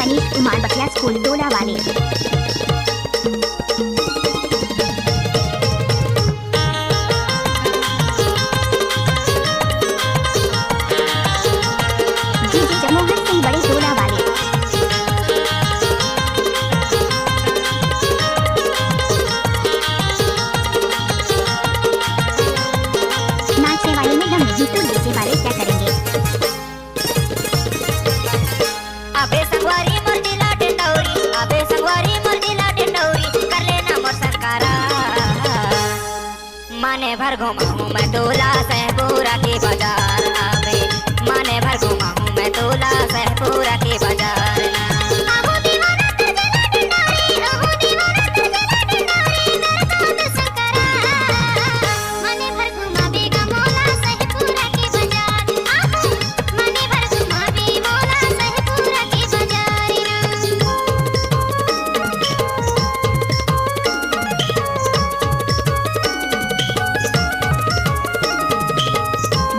Manish Kumar बखिया school डोला वाले। DJ जमोहर Singh बड़े डोला वाले। नाचने वाले में दम जीतू डीजे वाले क्या करेंगे। अबे संगवारी मोर दिला टेंडौरी, अबे संगवारी मोर दिला टेंडौरी, कर लेना मोर संकारा। माने भर घुमाऊं मैं तोला सहपूरा के बाजार, अबे माने भर घुमाऊं मैं तोला सहपूरा के बाजार।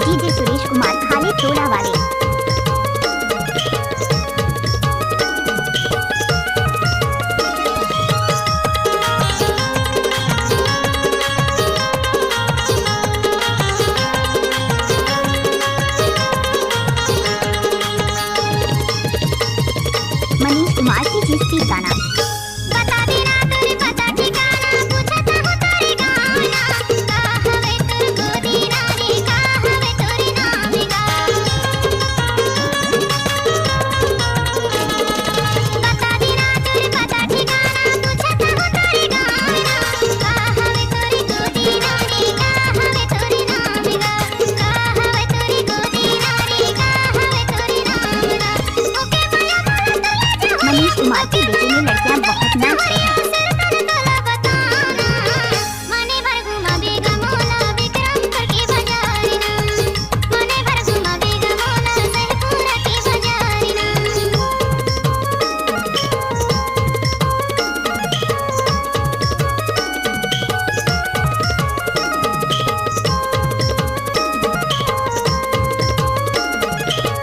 डीजे सुरेश कुमार खाली टोला वाले। मनीष कुमार की जिस की गाना। बता देना तेरे पता ठिकाना, पूछता हूँ तेरे गाना, कहाँ हवे तोर गोदी नानी, कहाँ हवे तोरी नामिका। बता देना तेरे पता ठिकाना, पूछता हूँ तेरे गाना, कहाँ हवे तोरी गोदी नानी, कहाँ हवे तोरी नामिका, कहाँ हवे तोरी गोदी नानी, कहाँ हवे तोरी नामिका। ओके माया बोला तो ले जाओ मनीष कुमार की डीजे में लड़कियां बहुत नाचते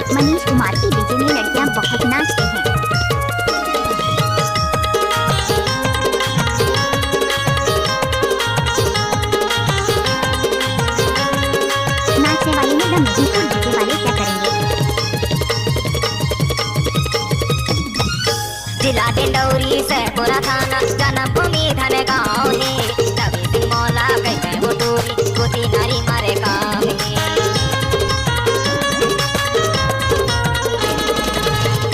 हैं। मनीष कुमार की डीजे में लड़कियां बहुत नाचते हैं। नाचने वाले में दम जीतू डीजे वाले क्या करेंगे। जिला टेंडौरी सहपुरा थाना, जन्मभूमि धन गाँव है, रवि सिंह मौला कहते हो टोरी, गोती नारी मारे काम है।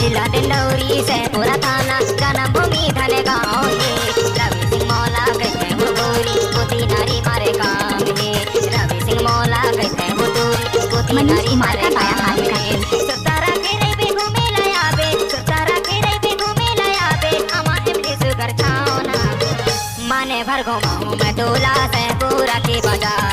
जिला टेंडौरी सहपुरा थाना, जन्मभूमि धन गाँव है, रवि सिंह मौला कहते हो टोरी, गोती नारी मारे काम है। रवि सिंह मौला कहते हो टोरी, गोती मनीष नारी कुमार मारे का बाया हाथ काम का है। खेल है। सुतारा के रही पे घूमे लयाबे, सुतारा के रही पे घूमे लयाबे, अमा इमली सुगर छाओना। माने भर घुमाऊं मैं तोला सहपूरा के बाजार।